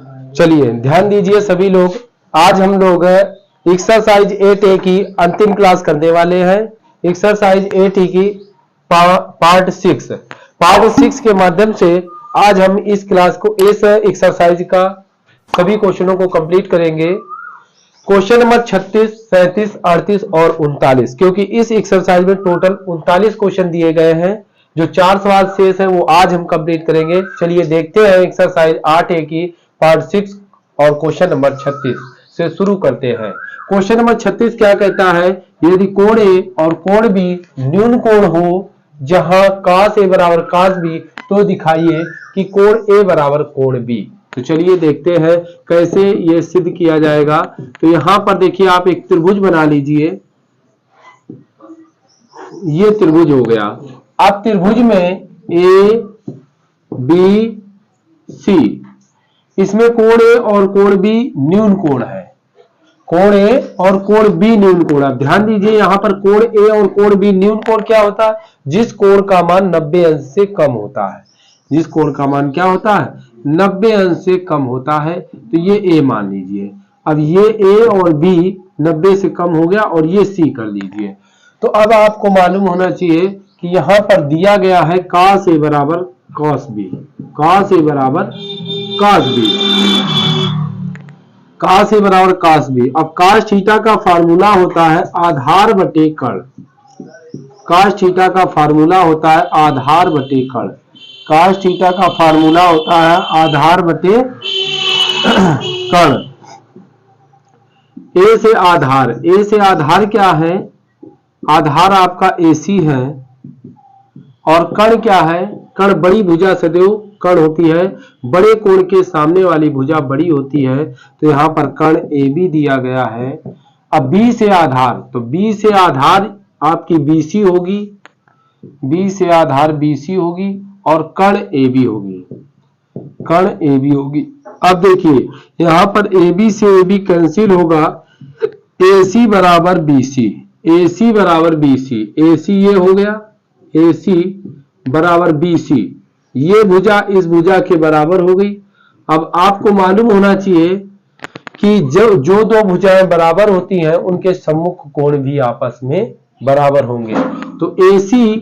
चलिए ध्यान दीजिए सभी लोग, आज हम लोग एक्सरसाइज 8A की अंतिम क्लास करने वाले हैं। एक्सरसाइज 8A की पार्ट 6 के माध्यम से आज हम इस क्लास को, इस एक्सरसाइज का सभी क्वेश्चनों को कंप्लीट करेंगे। क्वेश्चन नंबर 36, 37, 38 और 39, क्योंकि इस एक्सरसाइज में टोटल 39 क्वेश्चन दिए गए हैं। जो 4 सवाल शेष है वो आज हम कंप्लीट करेंगे। चलिए देखते हैं एक्सरसाइज 8A की पार्ट 6 और क्वेश्चन नंबर 36 से शुरू करते हैं। क्वेश्चन नंबर 36 क्या कहता है, यदि कोण ए और कोण बी न्यून कोण हो जहां cos A बराबर cos B, तो दिखाइए कि कोण A बराबर कोण B। तो चलिए देखते हैं कैसे ये सिद्ध किया जाएगा। तो यहां पर देखिए आप एक त्रिभुज बना लीजिए, ये त्रिभुज हो गया। अब त्रिभुज में A B C, इसमें कोण A और कोण B न्यून कोण है। कोण A और कोण B न्यून कोण है। ध्यान दीजिए यहां पर कोण A और कोण B न्यून कोण क्या होता है, जिस कोण का मान 90 अंश से कम होता है। जिस कोण का मान क्या होता है, 90 अंश से कम होता है। तो ये A मान लीजिए। अब ये A और B 90 से कम हो गया और ये C कर लीजिए। तो अब आपको मालूम होना चाहिए कि यहां पर दिया गया है cos A बराबर cos B, cos A बराबर cos B, cos A बराबर cos B। अब cos थीटा का फार्मूला होता है आधार बटे कर्ण। cos थीटा का फार्मूला होता है आधार बटे कर्ण। cos थीटा का फार्मूला होता है आधार बटे कर्ण। ए से आधार, ए से आधार क्या है, आधार आपका AC है और कर्ण क्या है, कर्ण बड़ी भुजा सदैव कर्ण होती है, बड़े कोण के सामने वाली भुजा बड़ी होती है। तो यहां पर कर्ण AB दिया गया है। अब B से आधार, तो B से आधार आपकी BC होगी, B से आधार BC होगी और कर्ण AB होगी, कर्ण AB होगी। अब देखिए यहां पर AB से AB कैंसिल होगा, AC बराबर BC, AC बराबर BC, AC ये हो गया, AC बराबर BC, ये भुजा इस भुजा के बराबर हो गई। अब आपको मालूम होना चाहिए कि जो दो भुजाएं बराबर होती हैं उनके सम्मुख कोण भी आपस में बराबर होंगे। तो AC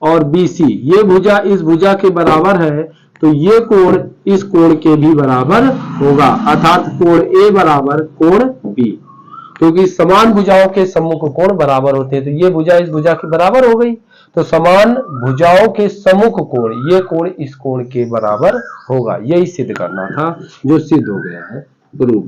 और BC, ये भुजा इस भुजा के बराबर है, तो ये कोण इस कोण के भी बराबर होगा, अर्थात कोण A बराबर कोण B, क्योंकि समान भुजाओं के सम्मुख कोण बराबर होते हैं। तो ये भुजा इस भुजा के बराबर हो गई, तो समान भुजाओं के सम्मुख कोण, ये कोण इस कोण के बराबर होगा। यही सिद्ध करना था, जो सिद्ध हो गया है प्रूफ।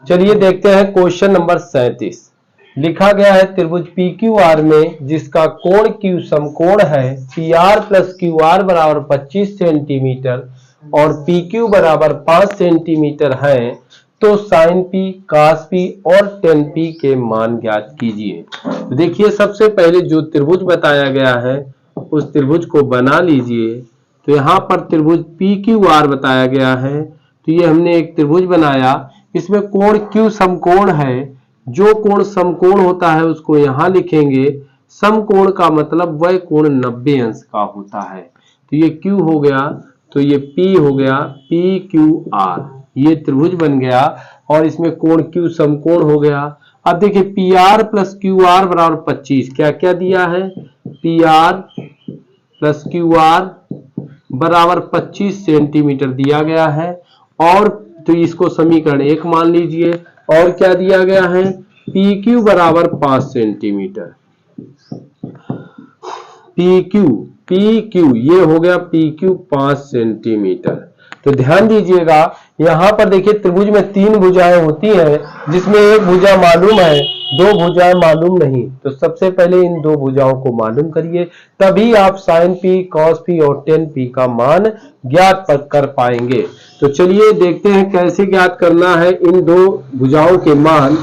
चलिए देखते हैं क्वेश्चन नंबर 37। लिखा गया है त्रिभुज PQR में जिसका कोण Q समकोण है, PR प्लस QR बराबर 25 सेंटीमीटर और PQ बराबर 5 सेंटीमीटर है, तो sin P, cos P और tan P के मान ज्ञात कीजिए। तो देखिए सबसे पहले जो त्रिभुज बताया गया है उस त्रिभुज को बना लीजिए। तो यहाँ पर त्रिभुज PQR बताया गया है, तो ये हमने एक त्रिभुज बनाया। इसमें कोण Q समकोण है, जो कोण समकोण होता है उसको यहाँ लिखेंगे। समकोण का मतलब वह कोण 90 अंश का होता है। तो ये Q हो गया, तो ये P हो गया, PQR, ये त्रिभुज बन गया और इसमें कोण Q समकोण हो गया। अब देखिए PR प्लस QR बराबर 25, क्या क्या दिया है, PR प्लस QR बराबर 25 सेंटीमीटर दिया गया है। और तो इसको समीकरण 1 मान लीजिए। और क्या दिया गया है, PQ बराबर 5 सेंटीमीटर, PQ ये हो गया PQ 5 सेंटीमीटर। तो ध्यान दीजिएगा यहां पर देखिए त्रिभुज में 3 भुजाएं होती हैं, जिसमें एक भुजा मालूम है, 2 भुजाएं मालूम नहीं। तो सबसे पहले इन 2 भुजाओं को मालूम करिए, तभी आप sin P, cos P और tan P का मान ज्ञात कर पाएंगे। तो चलिए देखते हैं कैसे ज्ञात करना है इन 2 भुजाओं के मान।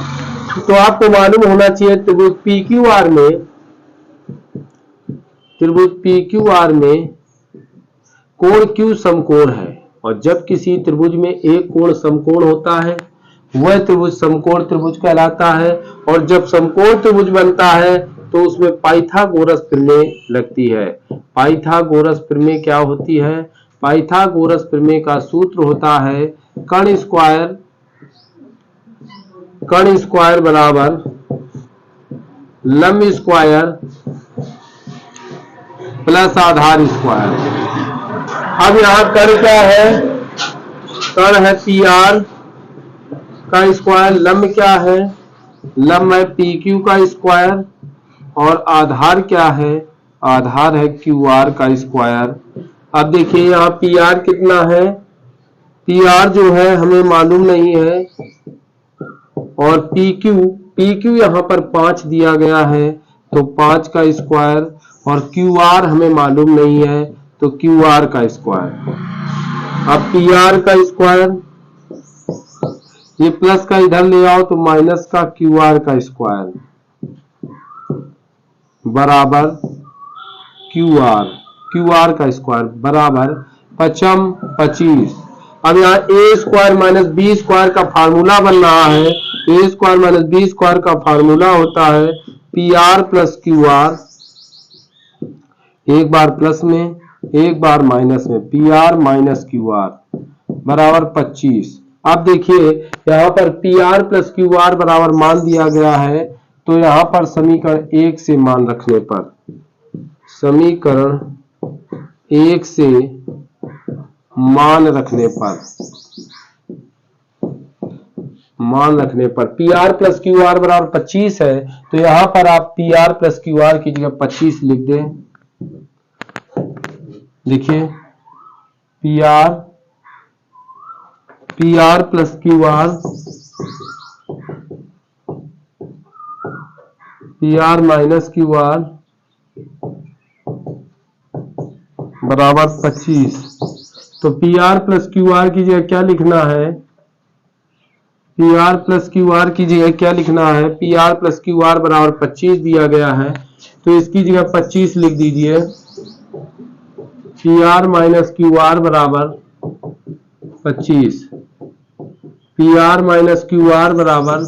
तो आपको मालूम होना चाहिए त्रिभुज PQR में कोण Q समकोण है, और जब किसी त्रिभुज में एक कोण समकोण होता है वह त्रिभुज समकोण त्रिभुज कहलाता है। और जब समकोण त्रिभुज बनता है तो उसमें पाइथागोरस प्रमेय लगती है। पाइथागोरस प्रमेय क्या होती है? पाइथागोरस प्रमेय का सूत्र होता है कर्ण स्क्वायर बराबर लंब स्क्वायर प्लस आधार स्क्वायर। अब यहां कर्ण क्या है? कर्ण है पी आर का स्क्वायर, लंब क्या है? लंब है पी क्यू का स्क्वायर, और आधार क्या है? आधार है क्यू आर का स्क्वायर। अब देखिए यहाँ पी आर कितना है? पी आर जो है हमें मालूम नहीं है, और पी क्यू यहाँ पर 5 दिया गया है, तो 5 का स्क्वायर, और क्यू आर हमें मालूम नहीं है, तो क्यू आर का स्क्वायर। अब पी आर का स्क्वायर, ये प्लस का इधर ले आओ तो माइनस का क्यू आर का स्क्वायर बराबर क्यू आर का स्क्वायर बराबर 5 25। अब यहाँ ए स्क्वायर माइनस बी स्क्वायर का फार्मूला बन रहा है। ए स्क्वायर माइनस बी स्क्वायर का फार्मूला होता है P R plus Q R, एक बार प्लस में एक बार माइनस में, P R minus Q R बराबर 25। अब देखिए यहाँ पर P R plus Q R बराबर मान दिया गया है, तो यहाँ पर समीकरण 1 से मान रखने पर, समीकरण 1 से मान रखने पर P R plus Q R बराबर 25 है, तो यहां पर आप P R plus Q R की जगह 25 लिख दें। देखिए P R plus Q R, P R minus Q R बराबर 25। तो P R plus Q R की जगह क्या लिखना है? P R plus Q R की जगह क्या लिखना है? P R plus Q R बराबर 25 दिया गया है, तो इसकी जगह 25 लिख दीजिए। P R minus Q R बराबर 25, P R minus Q R बराबर,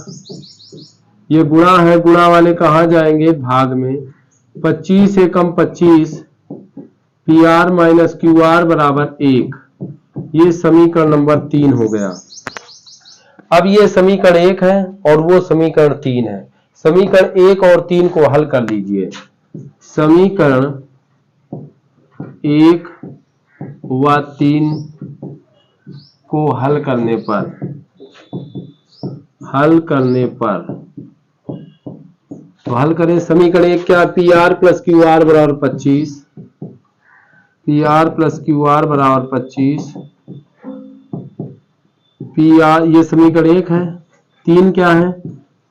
ये गुणा है, गुणा वाले कहाँ जाएंगे? भाग में। 25 एकम 25, P R minus Q R बराबर 1। ये समीकरण नंबर 3 हो गया। अब ये समीकरण 1 है और वो समीकरण 3 है। समीकरण 1 और 3 को हल कर लीजिए। समीकरण 1 व 3 को हल करने पर तो हल करें। समीकरण 1 क्या? P R plus Q R बराबर 25, P R plus Q R बराबर 25, पी आर, ये समीकरण 1 है। 3 क्या है?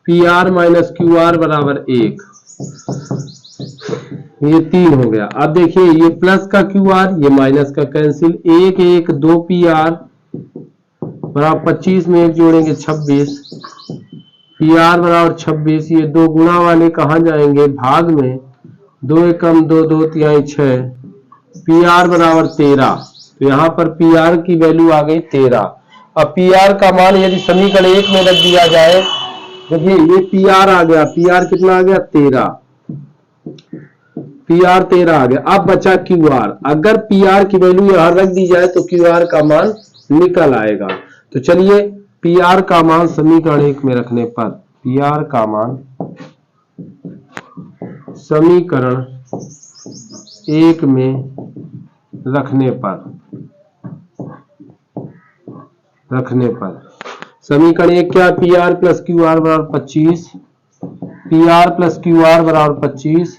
P R minus Q R बराबर 1, ये 3 हो गया। अब देखिए ये प्लस का क्यू आर, ये माइनस का कैंसिल, 1 1 2 पी आर बराबर 25 में 1 जोड़ेंगे 26, पी आर बराबर 26। ये दो गुणा वाले कहाँ जाएंगे? भाग में। 2 एकम 2 2 तिहाई 6, पी आर बराबर 13। तो यहाँ पर पी आर की वैल्यू आ गई 13। अब पी आर का मान यदि समीकरण 1 में रख दिया जाए, देखिए ये पी आर आ गया, पी आर कितना आ गया? 13, पी आर 13 आ गया। अब बचा क्यू आर। अगर पी आर की वैल्यू यहां रख दी जाए तो क्यू आर का मान निकल आएगा। तो चलिए पी आर का मान समीकरण 1 में रखने पर, पी आर का मान समीकरण 1 में रखने पर समीकरण 1 क्या? P R plus Q R बराबर 25, P R plus Q R बराबर 25,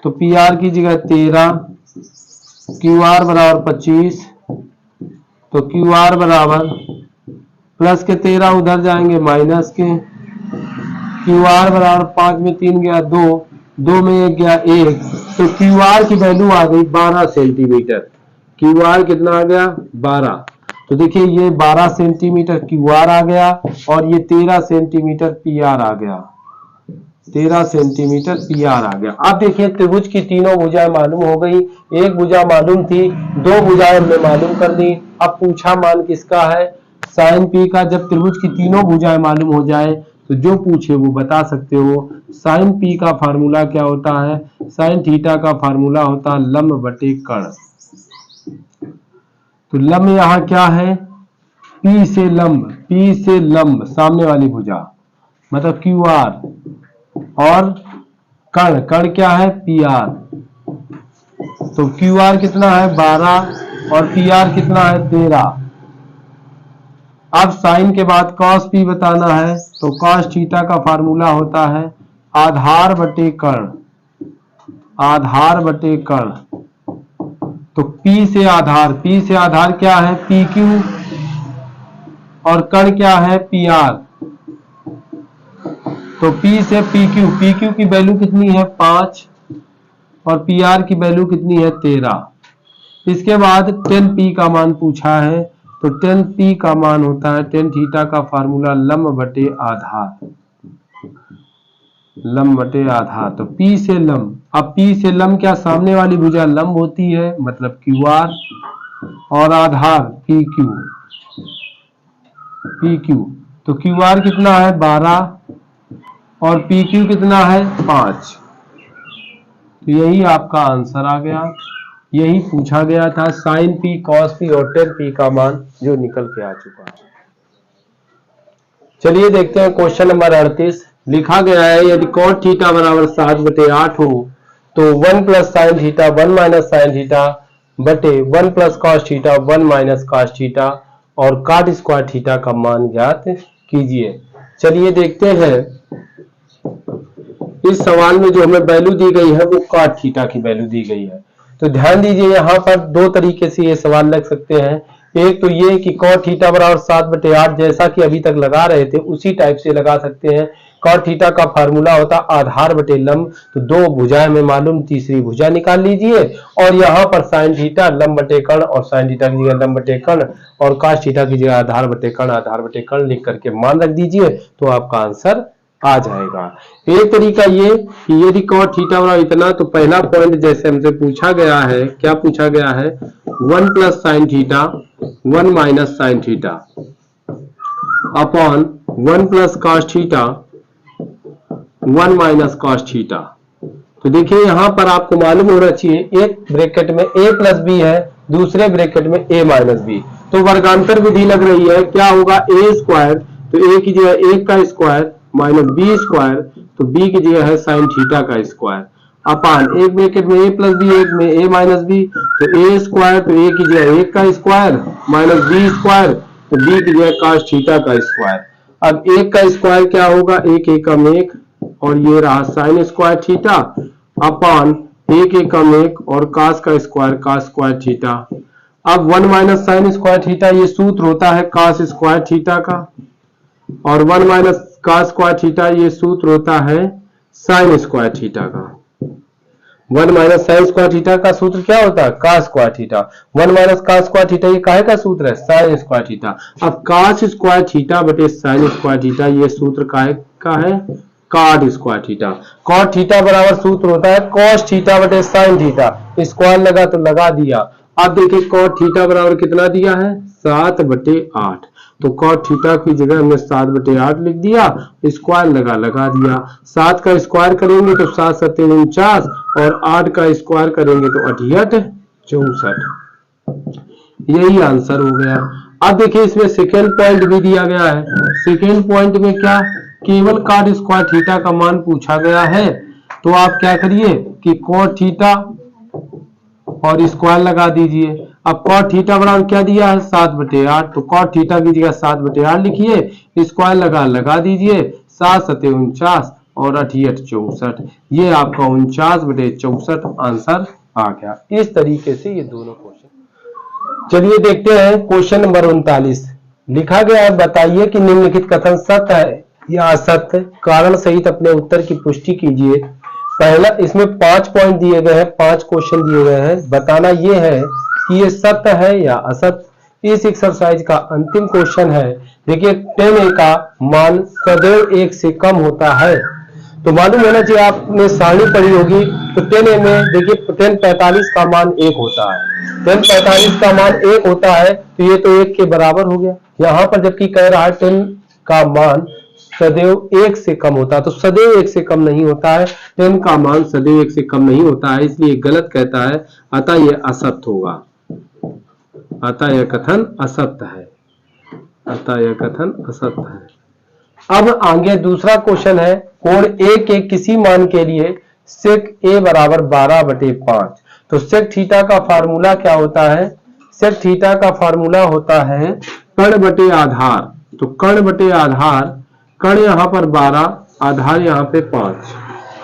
तो पी आर की जगह 13, क्यू आर बराबर 25, तो क्यू आर बराबर प्लस के 13 उधर जाएंगे माइनस के, क्यू आर बराबर 5 में 3 गया 2, 2 में 1 गया 1, तो क्यू आर की वैल्यू आ गई 12 सेंटीमीटर। क्यू आर कितना आ गया? 12। तो देखिए ये 12 सेंटीमीटर क्यू आर आ गया और ये 13 सेंटीमीटर पी आर आ गया, 13 सेंटीमीटर पी आर आ गया। अब देखिए त्रिभुज की तीनों भुजाएं मालूम हो गई। एक भुजा मालूम थी, 2 भुजाएं हमने मालूम कर दी। अब पूछा मान किसका है? साइन पी का। जब त्रिभुज की तीनों भुजाएं मालूम हो जाए तो जो पूछे वो बता सकते हो। साइन पी का फार्मूला क्या होता है? साइन थीटा का फार्मूला होता है लंब बटे कर्ण। तो लंब यहाँ क्या है? पी से लंब, पी से लंब सामने वाली भुजा मतलब क्यू आर, और कर्ण, कर्ण क्या है? P R. तो क्यू आर कितना है? 12 और पी आर कितना है? 13। अब साइन के बाद कॉस पी बताना है, तो कॉस थीटा का फार्मूला होता है आधार बटे कर्ण, आधार बटे कर्ण। तो P से आधार, P से आधार क्या है? पी क्यू, और कर्ण क्या है? P R. तो P से पी क्यू, पी क्यू की वैल्यू कितनी है? 5, और पी आर की वैल्यू कितनी है? 13। इसके बाद टेन पी का मान पूछा है, तो टेन पी का मान होता है टेन थीटा का फार्मूला लंब बटे आधार, लंब बटे आधार। तो P से लंब, अब P से लंब क्या? सामने वाली भुजा लंब होती है मतलब क्यू आर, और आधार पी क्यू, पी क्यू। तो क्यू आर कितना है? 12, और पी क्यू कितना है? 5। तो यही आपका आंसर आ गया, यही पूछा गया था, साइन पी, कॉस पी और टेन पी का मान जो निकल के आ चुका है। चलिए देखते हैं क्वेश्चन नंबर 38। लिखा गया है यदि कॉट थीटा बराबर 7/8 हो तो 1 plus sine theta 1 minus sine theta बटे 1 plus cos theta 1 minus cos theta और काट स्क्वायर थीटा का मान ज्ञात कीजिए। चलिए देखते हैं, इस सवाल में जो हमें वैल्यू दी गई है वो कॉट थीटा की वैल्यू दी गई है। तो ध्यान दीजिए, यहाँ पर दो तरीके से ये सवाल लग सकते हैं। एक तो ये कि कॉट थीटा बराबर 7/8 जैसा कि अभी तक लगा रहे थे उसी टाइप से लगा सकते हैं। कॉट थीटा का फार्मूला होता आधार बटे लंब, तो दो भुजाएं में मालूम, तीसरी भुजा निकाल लीजिए, और यहाँ पर साइन थीटा लंब बटे कर्ण, और साइन थीटा की जगह लंब बटे कर्ण, और कॉस थीटा की जगह आधार बटे कर्ण, आधार बटे कर्ण लिख करके मान रख दीजिए, तो आपका आंसर आ जाएगा। एक तरीका ये कि यदि कॉट थीटा बराबर इतना, तो पहला पॉइंट जैसे हमसे पूछा गया है, क्या पूछा गया है? 1 plus sine theta 1 minus sine theta upon 1 plus cos theta 1 minus cos theta. तो देखिए यहाँ पर आपको मालूम होना चाहिए, एक ब्रैकेट में a प्लस बी है, दूसरे ब्रैकेट में a माइनस बी। तो वर्गांतर विधि लग रही है, क्या होगा? a स्क्वायर, तो a की जगह 1 का स्क्वायर माइनस बी स्क्वायर, तो b की जगह है साइन थीटा का स्क्वायर, अपान एक ब्रैकेट में a प्लस बी, एक में a माइनस बी, तो a स्क्वायर, तो a की जगह 1 का स्क्वायर माइनस बी स्क्वायर, तो b की जगह cos थीटा का स्क्वायर। अब 1 का स्क्वायर क्या होगा? 1 एकम 1, और ये रहा साइन स्क्वायर थीटा अपान 1 एकम 1 और cos का स्क्वायर cos स्क्वायर थीटा। अब 1 माइनस साइन स्क्वायर थीटा, ये सूत्र होता है cos स्क्वायर थीटा का, और 1 माइनस cos स्क्वायर थीटा ये सूत्र होता है साइन स्क्वायर थीटा का। 1 माइनस साइन स्क्वायर थीटा का सूत्र क्या होता है? cos square theta. 1 minus cos square theta ये काहे का सूत्र है? Sine square theta. अब cos स्क्वायर थीटा बटे साइन स्क्वायर थीटा ये सूत्र काहे का है? Cot square theta. Cot theta बराबर सूत्र होता है cos थीटा बटे साइन थीटा, स्क्वायर लगा तो लगा दिया। अब देखिए कॉट थीटा बराबर कितना दिया है? 7/8, तो कॉट थीटा की जगह हमने 7/8 लिख दिया, स्क्वायर लगा दिया। 7 का स्क्वायर करेंगे तो 7 7 49, और 8 का स्क्वायर करेंगे तो 88 64। यही आंसर हो गया। अब देखिए इसमें सेकेंड पॉइंट भी दिया गया है। सेकेंड पॉइंट में क्या? केवल कॉट स्क्वायर थीटा का मान पूछा गया है, तो आप क्या करिए कि कॉट थीटा और स्क्वायर लगा दीजिए। अब कॉट थीटा बराबर क्या दिया है? 7/8, तो कॉट थीटा की जगह 7/8 लिखिए, स्क्वायर लगा दीजिए, 7 7 49 और 88 64। ये आपका 49/64 आंसर आ गया। इस तरीके से ये दोनों क्वेश्चन। चलिए देखते हैं क्वेश्चन नंबर 39। लिखा गया है, बताइए कि निम्नलिखित कथन सत्य है या असत्य, कारण सहित अपने उत्तर की पुष्टि कीजिए। पहला, इसमें 5 पॉइंट दिए गए हैं, 5 क्वेश्चन दिए गए हैं। बताना यह है कि ये सत्य है या असत्य। इस एक्सरसाइज का अंतिम क्वेश्चन है। देखिए 10a का मान सदैव 1 से कम होता है, तो मालूम होना चाहिए, आपने सारणी पढ़ी होगी। तो 10a में देखिए 1045 का मान 1 होता है, 1045 का मान 1 होता है, तो ये तो 1 के बराबर हो गया। यहाँ पर जबकि कह रहा है 10 का मान सदैव 1 से कम होता है। तो सदैव 1 से कम नहीं होता है, n का मान सदैव 1 से कम नहीं होता है, इसलिए गलत कहता है, अतः यह असत्य होगा, अतः यह कथन असत्य है, अतः यह कथन असत्य है। अब आगे दूसरा क्वेश्चन है, कोण A के किसी मान के लिए सेक A बराबर 12/5। तो सेक थीटा का फार्मूला क्या होता है? सेक थीटा का फार्मूला होता है कर्ण बटे आधार। तो कर्ण बटे आधार, कर्ण यहां पर 12, आधार यहां पे 5।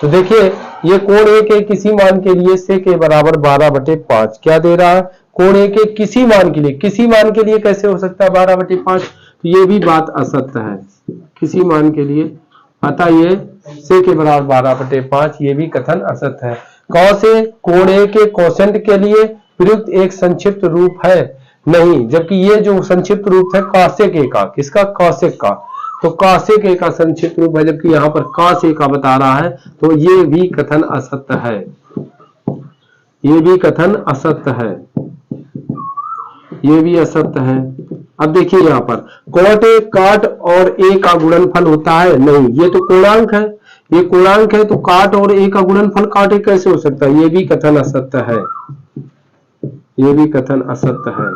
तो देखिए ये कोण A के किसी मान के लिए सेक A बराबर 12/5 क्या दे रहा है? कोण A के किसी मान के लिए, किसी मान के लिए कैसे हो सकता है 12/5? तो ये भी बात असत्य है, किसी मान के लिए, अतः ये सेक A बराबर 12/5, ये भी कथन असत्य है। कौन से कोण A के कोसेंट के लिए प्रयुक्त एक संक्षिप्त रूप है? नहीं, जबकि ये जो संक्षिप्त रूप है कॉसेक A का, किसका? कॉसेक का। तो कॉसेक A का संक्षिप्त रूप है, जबकि यहाँ पर कॉस A का बता रहा है, तो ये भी कथन असत्य है, ये भी कथन असत्य है, ये भी असत्य है। अब देखिए यहाँ पर कॉट A काट और A का गुणनफल होता है? नहीं, ये तो कोणांक है, ये कोणांक है, तो काट और A का गुणनफल काट A कैसे हो सकता है? ये भी कथन असत्य है, ये भी कथन असत्य है।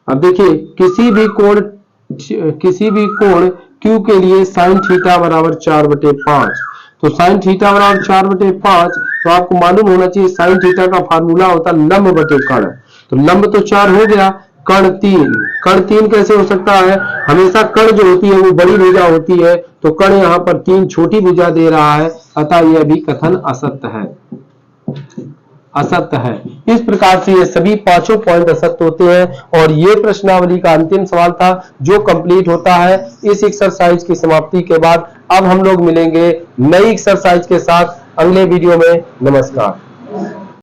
अब देखिए किसी भी कोण Q के लिए साइन थीटा बराबर 4/5। तो साइन थीटा बराबर 4/5, तो आपको मालूम होना चाहिए साइन थीटा का फार्मूला होता है लंब बटे कर्ण। तो लंब तो 4 हो गया, कर्ण 3, कर्ण 3 कैसे हो सकता है? हमेशा कर्ण जो होती है वो बड़ी भुजा होती है, तो कर्ण यहाँ पर 3 छोटी भुजा दे रहा है, अतः यह भी कथन असत्य है, असत्य है। इस प्रकार से ये सभी पांचों पॉइंट असत्य होते हैं और ये प्रश्नावली का अंतिम सवाल था जो कंप्लीट होता है इस एक्सरसाइज की समाप्ति के बाद। अब हम लोग मिलेंगे नई एक्सरसाइज के साथ अगले वीडियो में। नमस्कार।